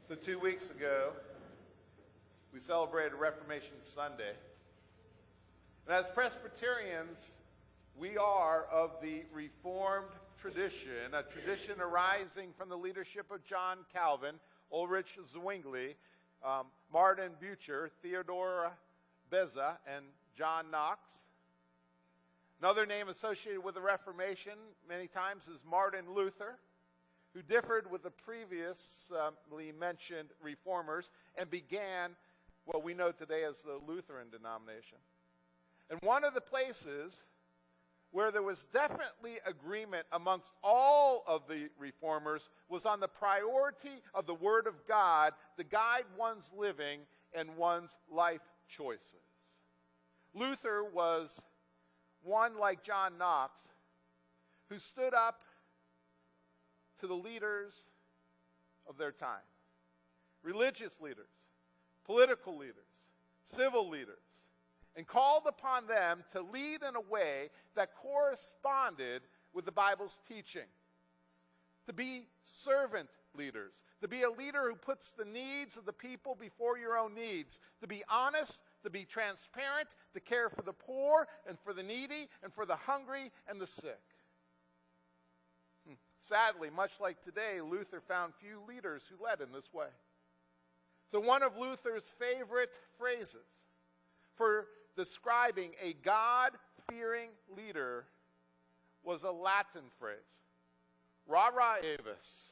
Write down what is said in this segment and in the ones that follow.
So 2 weeks ago, we celebrated Reformation Sunday. And as Presbyterians, we are of the Reformed tradition, a tradition arising from the leadership of John Calvin, Ulrich Zwingli, Martin Bucer, Theodore Beza, and John Knox. Another name associated with the Reformation many times is Martin Luther, who differed with the previously mentioned reformers and began what we know today as the Lutheran denomination. And one of the places where there was definitely agreement amongst all of the reformers was on the priority of the Word of God to guide one's living and one's life choices. Luther was one like John Knox who stood up to the leaders of their time. Religious leaders, political leaders, civil leaders, and called upon them to lead in a way that corresponded with the Bible's teaching. To be servant leaders, to be a leader who puts the needs of the people before your own needs, to be honest, to be transparent, to care for the poor and for the needy and for the hungry and the sick. Sadly, much like today, Luther found few leaders who led in this way. So one of Luther's favorite phrases for describing a God-fearing leader was a Latin phrase, Rara, Avis.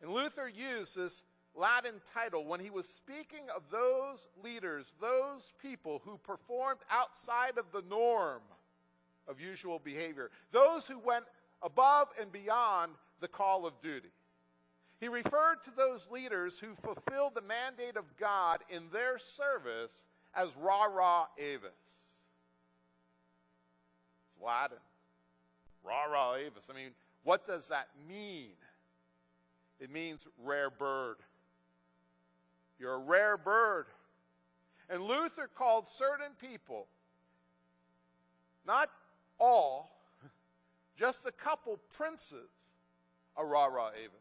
And Luther used this Latin title when he was speaking of those leaders, those people who performed outside of the norm of usual behavior, those who went above and beyond the call of duty. He referred to those leaders who fulfilled the mandate of God in their service as Rara, Avis. It's Latin. Rara, Avis. I mean, what does that mean? It means rare bird. You're a rare bird. And Luther called certain people, not all, just a couple princes, a Rara, Avis.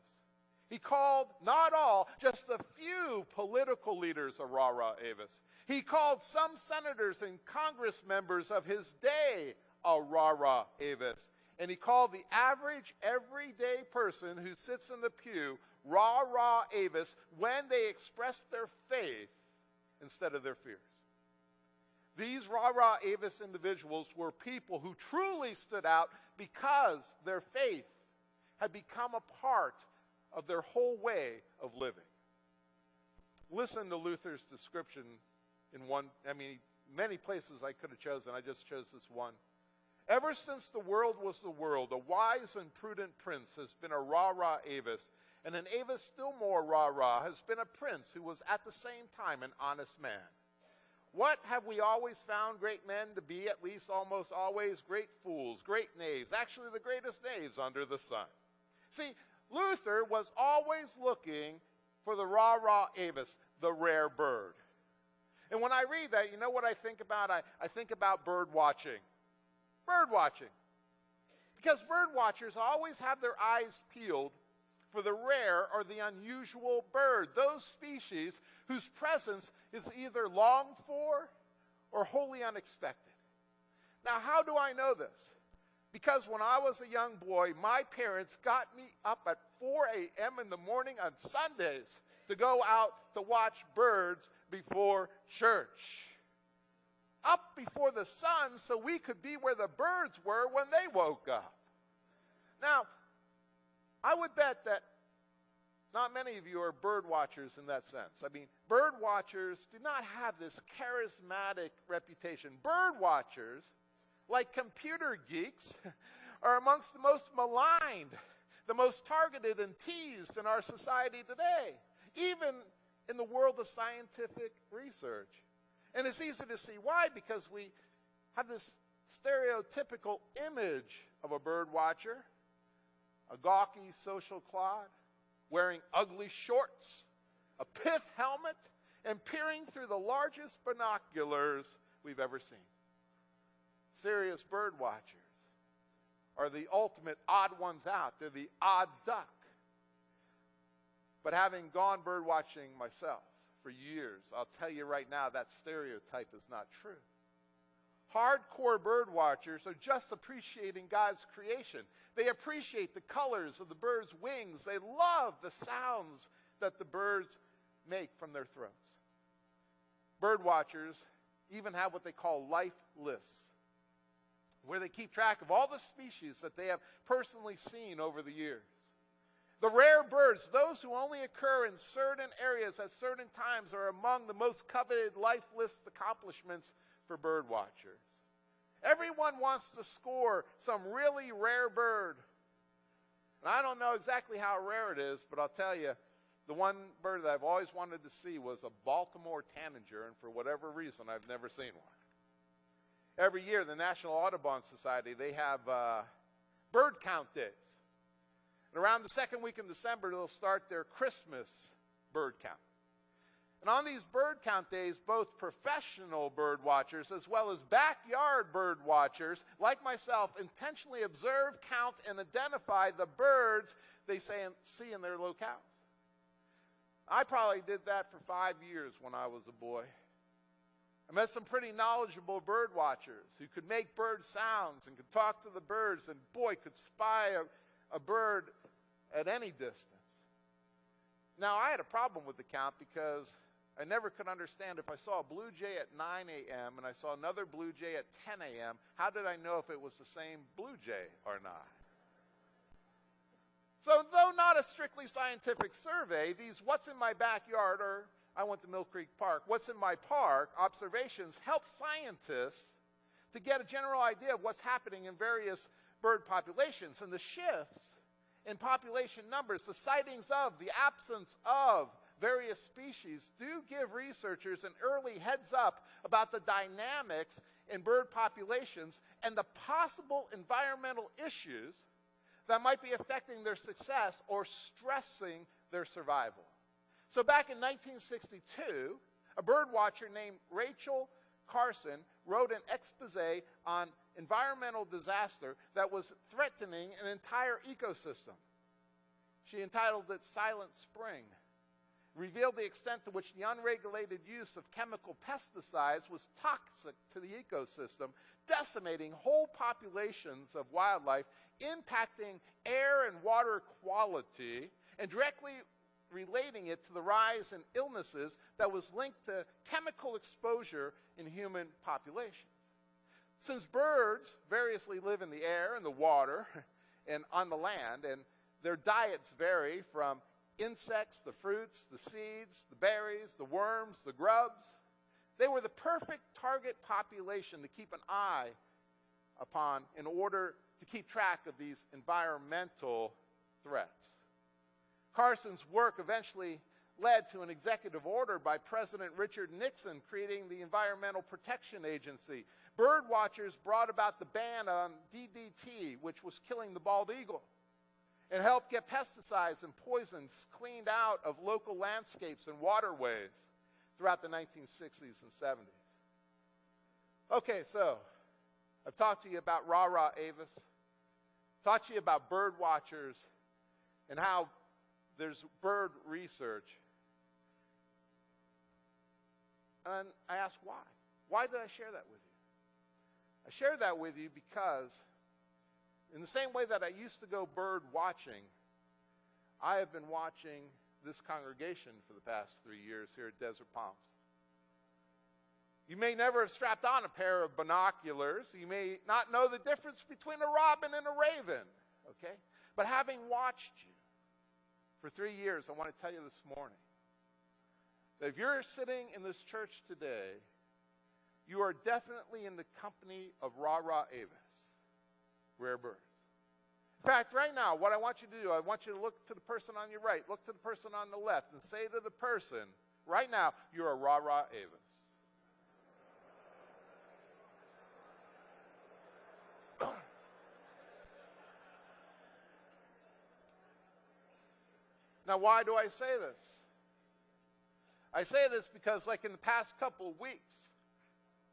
He called not all, just a few political leaders a Rara, Avis. He called some senators and Congress members of his day a Rara, Avis. And he called the average, everyday person who sits in the pew Rara, Avis when they express their faith instead of their fears. These Rara, Avis individuals were people who truly stood out because their faith had become a part of their whole way of living. Listen to Luther's description in many places I could have chosen. I just chose this one. Ever since the world was the world, a wise and prudent prince has been a Rara, Avis, and an Avis still more Rara has been a prince who was at the same time an honest man. What have we always found great men to be? At least almost always great fools, great knaves, actually the greatest knaves under the sun. See, Luther was always looking for the Rara, Avis, the rare bird. And when I read that, you know what I think about? I think about bird watching. Bird watching. Because bird watchers always have their eyes peeled for the rare or the unusual bird, those species whose presence is either longed for or wholly unexpected. Now, how do I know this? Because when I was a young boy, my parents got me up at 4 a.m. in the morning on Sundays to go out to watch birds before church. Up before the sun so we could be where the birds were when they woke up. Now, I would bet that not many of you are bird watchers in that sense. I mean, bird watchers do not have this charismatic reputation. Bird watchers, like computer geeks, are amongst the most maligned, the most targeted and teased in our society today, even in the world of scientific research. And it's easy to see why, because we have this stereotypical image of a bird watcher, a gawky social clod, wearing ugly shorts, a pith helmet, and peering through the largest binoculars we've ever seen. Serious bird watchers are the ultimate odd ones out. They're the odd duck. But having gone bird watching myself for years, I'll tell you right now that stereotype is not true. Hardcore bird watchers are just appreciating God's creation. They appreciate the colors of the birds' wings. They love the sounds that the birds make from their throats. Bird watchers even have what they call life lists, where they keep track of all the species that they have personally seen over the years. The rare birds, those who only occur in certain areas at certain times, are among the most coveted life list accomplishments for bird watchers. Everyone wants to score some really rare bird. And I don't know exactly how rare it is, but I'll tell you, the one bird that I've always wanted to see was a Baltimore tanager, and for whatever reason, I've never seen one. Every year, the National Audubon Society, they have bird count days. And around the second week in December, they'll start their Christmas bird count. And on these bird count days, both professional bird watchers as well as backyard bird watchers, like myself, intentionally observe, count, and identify the birds they see in their locales. I probably did that for 5 years when I was a boy. I met some pretty knowledgeable bird watchers who could make bird sounds and could talk to the birds, and boy, could spy a bird at any distance. Now, I had a problem with the count because I never could understand if I saw a blue jay at 9 a.m. and I saw another blue jay at 10 a.m., how did I know if it was the same blue jay or not? So, though not a strictly scientific survey, these what's in my backyard, or I went to Mill Creek Park, what's in my park observations help scientists to get a general idea of what's happening in various bird populations. And the shifts in population numbers, the sightings of, the absence of various species do give researchers an early heads up about the dynamics in bird populations and the possible environmental issues that might be affecting their success or stressing their survival. So back in 1962, a bird watcher named Rachel Carson wrote an expose on environmental disaster that was threatening an entire ecosystem. She entitled it Silent Spring, revealed the extent to which the unregulated use of chemical pesticides was toxic to the ecosystem, decimating whole populations of wildlife, impacting air and water quality, and directly relating it to the rise in illnesses that was linked to chemical exposure in human populations. Since birds variously live in the air and the water and on the land, and their diets vary from insects, the fruits, the seeds, the berries, the worms, the grubs, they were the perfect target population to keep an eye upon in order to keep track of these environmental threats. Carson's work eventually led to an executive order by President Richard Nixon creating the Environmental Protection Agency. Bird watchers brought about the ban on DDT, which was killing the bald eagle. It helped get pesticides and poisons cleaned out of local landscapes and waterways throughout the 1960s and 70s. Okay, so I've talked to you about Rara, Avis, talked to you about bird watchers and how there's bird research. And I ask why. Why did I share that with you? I share that with you because in the same way that I used to go bird watching, I have been watching this congregation for the past 3 years here at Desert Palms. You may never have strapped on a pair of binoculars. You may not know the difference between a robin and a raven, okay? But having watched you for 3 years, I want to tell you this morning that if you're sitting in this church today, you are definitely in the company of Rara Avis, rare birds. In fact, right now, what I want you to do, I want you to look to the person on your right, look to the person on the left, and say to the person, right now, you're a Rara Avis. Now, why do I say this? I say this because, like in the past couple of weeks,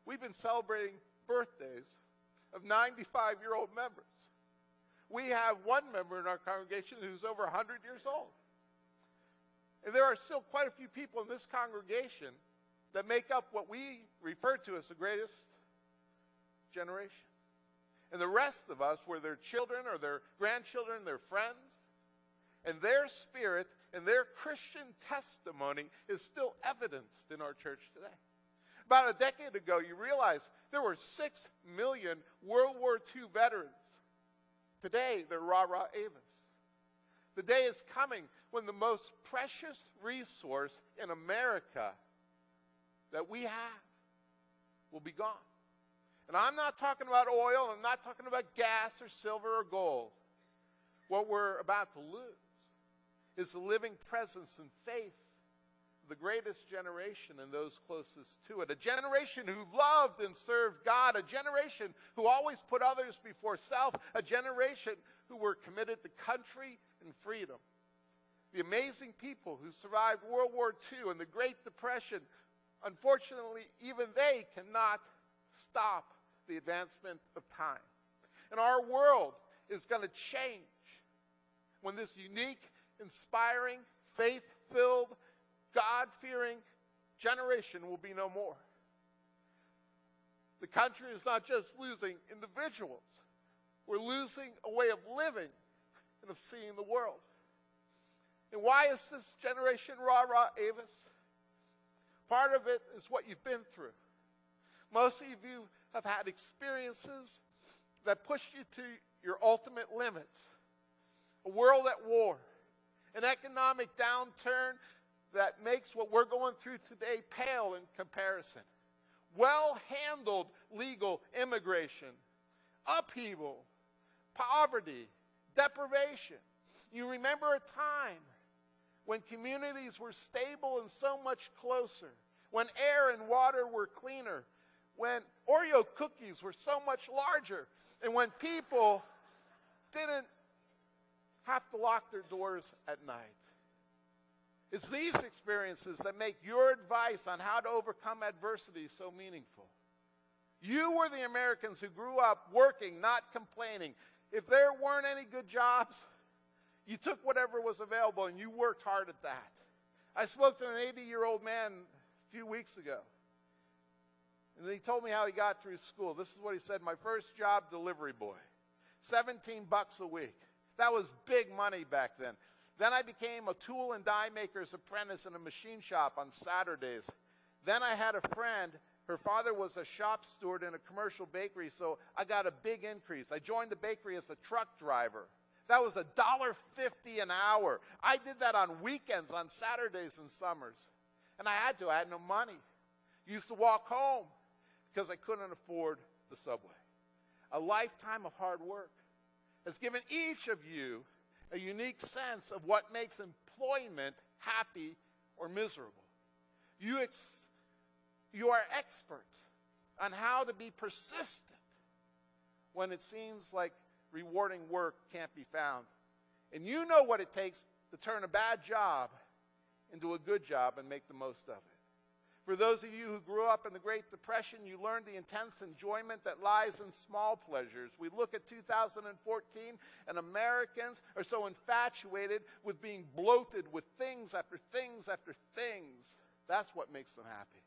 we've been celebrating birthdays of 95-year-old members. We have one member in our congregation who's over 100 years old. And there are still quite a few people in this congregation that make up what we refer to as the greatest generation. And the rest of us, were their children or their grandchildren, their friends, and their spirit and their Christian testimony is still evidenced in our church today. About a decade ago, you realize there were 6 million World War II veterans. Today, they're Rara, Avis. The day is coming when the most precious resource in America that we have will be gone. And I'm not talking about oil, I'm not talking about gas or silver or gold. What we're about to lose is the living presence and faith of the greatest generation and those closest to it. A generation who loved and served God, a generation who always put others before self, a generation who were committed to country and freedom. The amazing people who survived World War II and the Great Depression, unfortunately, even they cannot stop the advancement of time. And our world is going to change when this unique, inspiring, faith-filled, God-fearing generation will be no more. The country is not just losing individuals. We're losing a way of living and of seeing the world. And why is this generation Rara, Avis? Part of it is what you've been through. Most of you have had experiences that pushed you to your ultimate limits. A world at war, an economic downturn that makes what we're going through today pale in comparison. Well-handled legal immigration, upheaval, poverty, deprivation. You remember a time when communities were stable and so much closer, when air and water were cleaner, when Oreo cookies were so much larger, and when people didn't have to lock their doors at night. It's these experiences that make your advice on how to overcome adversity so meaningful. You were the Americans who grew up working, not complaining. If there weren't any good jobs, you took whatever was available and you worked hard at that. I spoke to an 80-year-old man a few weeks ago. And he told me how he got through school. This is what he said: my first job, delivery boy. $17 a week. That was big money back then. Then I became a tool and die maker's apprentice in a machine shop on Saturdays. Then I had a friend, her father was a shop steward in a commercial bakery, so I got a big increase. I joined the bakery as a truck driver. That was $1.50 an hour. I did that on weekends, on Saturdays and summers. And I had no money. Used to walk home because I couldn't afford the subway. A lifetime of hard work has given each of you a unique sense of what makes employment happy or miserable. You are expert on how to be persistent when it seems like rewarding work can't be found. And you know what it takes to turn a bad job into a good job and make the most of it. For those of you who grew up in the Great Depression, you learned the intense enjoyment that lies in small pleasures. We look at 2014, and Americans are so infatuated with being bloated with things after things after things. That's what makes them happy.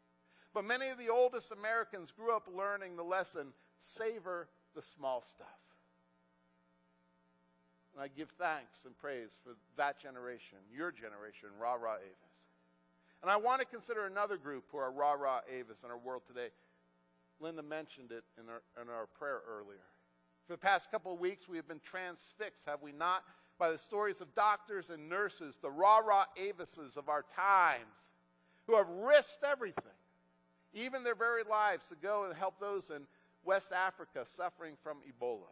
But many of the oldest Americans grew up learning the lesson: savor the small stuff. And I give thanks and praise for that generation, your generation, Rara, Avis. And I want to consider another group who are Rara, Avis in our world today. Linda mentioned it in our prayer earlier. For the past couple of weeks, we have been transfixed, have we not, by the stories of doctors and nurses, the Rara, Avises of our times, who have risked everything, even their very lives, to go and help those in West Africa suffering from Ebola.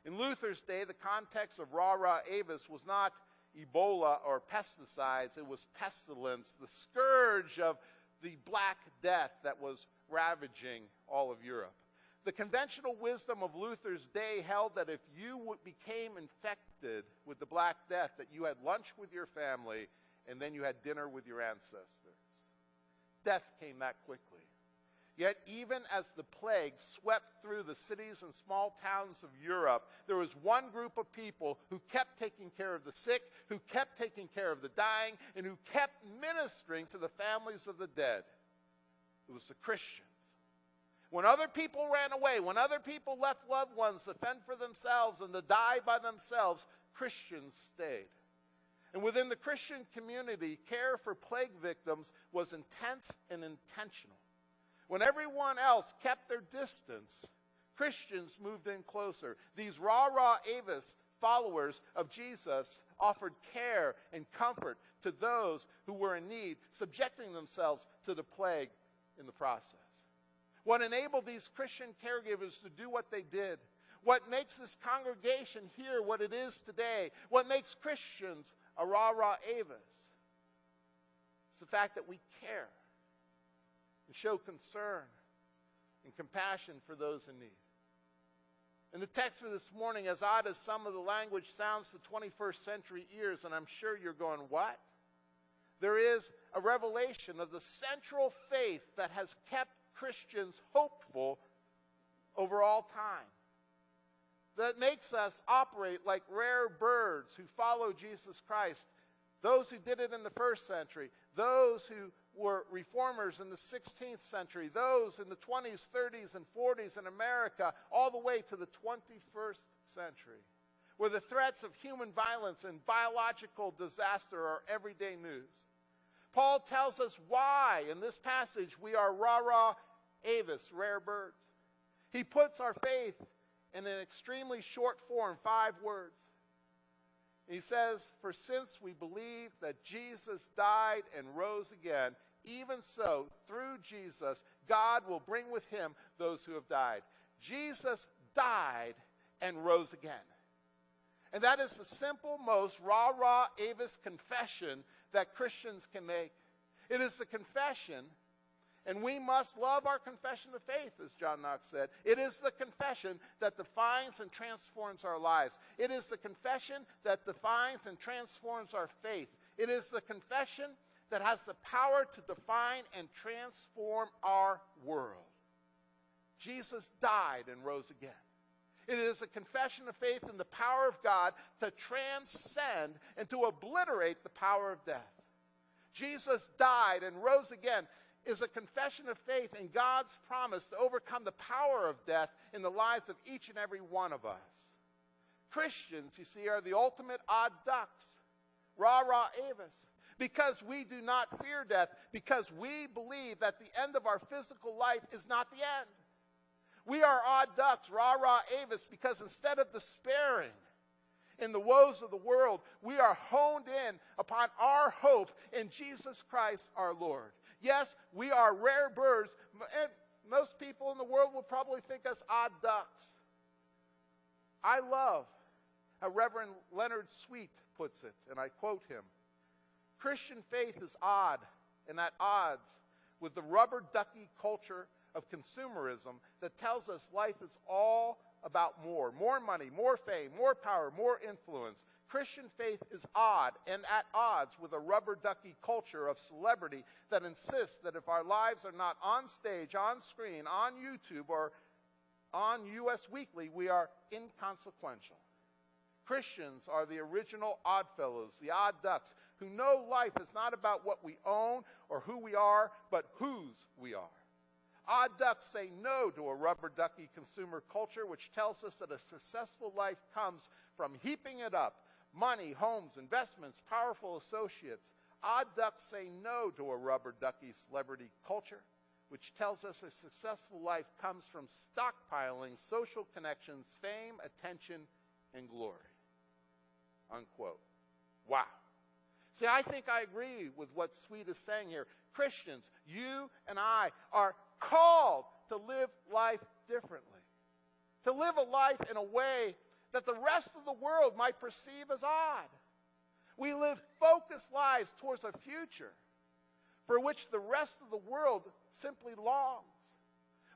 In Luther's day, the context of Rara, Avis was not Ebola or pesticides. It was pestilence, the scourge of the Black Death that was ravaging all of Europe. The conventional wisdom of Luther's day held that if you became infected with the Black Death, that you had lunch with your family and then you had dinner with your ancestors. Death came that quickly. Yet even as the plague swept through the cities and small towns of Europe, there was one group of people who kept taking care of the sick, who kept taking care of the dying, and who kept ministering to the families of the dead. It was the Christians. When other people ran away, when other people left loved ones to fend for themselves and to die by themselves, Christians stayed. And within the Christian community, care for plague victims was intense and intentional. When everyone else kept their distance, Christians moved in closer. These Rara, Avis followers of Jesus offered care and comfort to those who were in need, subjecting themselves to the plague in the process. What enabled these Christian caregivers to do what they did, what makes this congregation here what it is today, what makes Christians a Rara, Avis, is the fact that we care and show concern and compassion for those in need. In the text for this morning, as odd as some of the language sounds to 21st century ears, and I'm sure you're going, what? There is a revelation of the central faith that has kept Christians hopeful over all time. That makes us operate like rare birds who follow Jesus Christ. Those who did it in the first century, those who were reformers in the 16th century, those in the 20s, 30s, and 40s in America, all the way to the 21st century, where the threats of human violence and biological disaster are everyday news. Paul tells us why, in this passage, we are Rara, Avis, rare birds. He puts our faith in an extremely short form, 5 words. He says, for since we believe that Jesus died and rose again, even so, through Jesus, God will bring with him those who have died. Jesus died and rose again. And that is the simple, most Rara, Avis confession that Christians can make. It is the confession, and we must love our confession of faith, as John Knox said. It is the confession that defines and transforms our lives. It is the confession that defines and transforms our faith. It is the confession that has the power to define and transform our world. Jesus died and rose again. It is a confession of faith in the power of God to transcend and to obliterate the power of death. Jesus died and rose again is a confession of faith in God's promise to overcome the power of death in the lives of each and every one of us. Christians, you see, are the ultimate odd ducks, Rara, Avis, because we do not fear death, because we believe that the end of our physical life is not the end. We are odd ducks, Rara, Avis, because instead of despairing in the woes of the world, we are honed in upon our hope in Jesus Christ our Lord. Yes, we are rare birds, and most people in the world will probably think us odd ducks. I love how Reverend Leonard Sweet puts it, and I quote him, Christian faith is odd and at odds with the rubber ducky culture of consumerism that tells us life is all about more money, more fame, more power, more influence. Christian faith is odd and at odds with a rubber ducky culture of celebrity that insists that if our lives are not on stage, on screen, on YouTube, or on U.S. Weekly, we are inconsequential. Christians are the original oddfellows, the odd ducks, who know life is not about what we own or who we are, but whose we are. Odd ducks say no to a rubber ducky consumer culture which tells us that a successful life comes from heaping it up. Money, homes, investments, powerful associates. Odd ducks say no to a rubber ducky celebrity culture which tells us a successful life comes from stockpiling social connections, fame, attention, and glory. Unquote. Wow. See, I think I agree with what Sweet is saying here. Christians, you and I are called to live life differently. To live a life in a way that the rest of the world might perceive as odd. We live focused lives towards a future for which the rest of the world simply longs.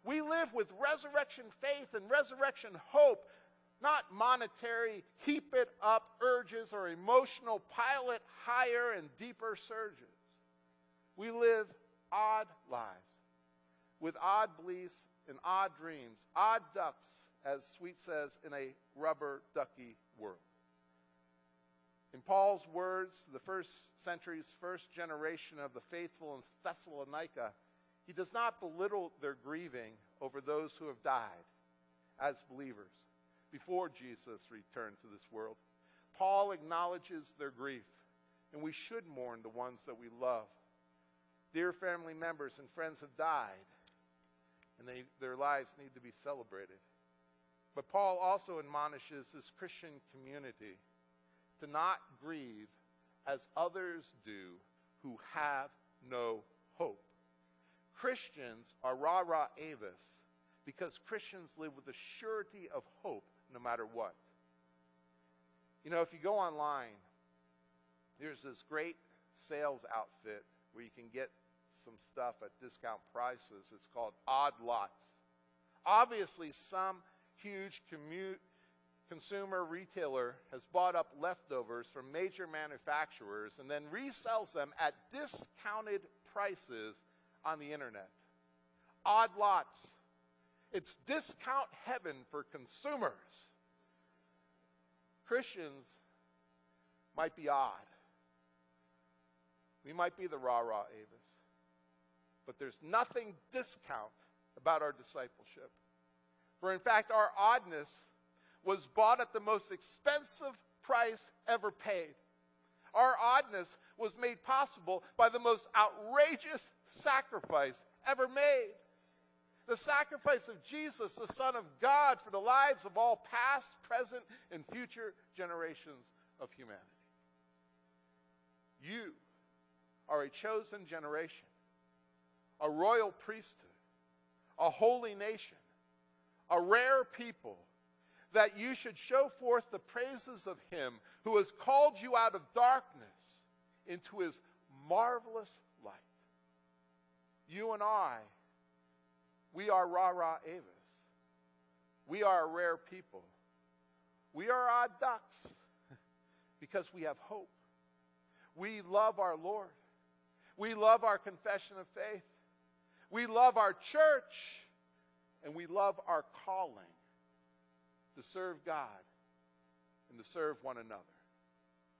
We live with resurrection faith and resurrection hope, not monetary, heap it up urges or emotional pile it higher and deeper surges. We live odd lives. with odd beliefs and odd dreams, odd ducks, as Sweet says, in a rubber ducky world. In Paul's words, the first century's first generation of the faithful in Thessalonica, he does not belittle their grieving over those who have died as believers before Jesus returned to this world. Paul acknowledges their grief, and we should mourn the ones that we love. Dear family members and friends have died, and their lives need to be celebrated. But Paul also admonishes this Christian community to not grieve as others do who have no hope. Christians are Rara, Avis because Christians live with the surety of hope no matter what. You know, if you go online, there's this great sales outfit where you can get some stuff at discount prices. It's called Odd Lots. Obviously, some huge consumer retailer has bought up leftovers from major manufacturers and then resells them at discounted prices on the internet. Odd Lots. It's discount heaven for consumers. Christians might be odd. We might be the rah-rah Avis. But there's nothing discount about our discipleship. For in fact, our oddness was bought at the most expensive price ever paid. Our oddness was made possible by the most outrageous sacrifice ever made. The sacrifice of Jesus, the Son of God, for the lives of all past, present, and future generations of humanity. You are a chosen generation, a royal priesthood, a holy nation, a rare people, that you should show forth the praises of him who has called you out of darkness into his marvelous light. You and I, we are Rara Avis. We are a rare people. We are odd ducks because we have hope. We love our Lord. We love our confession of faith. We love our church. And we love our calling to serve God and to serve one another.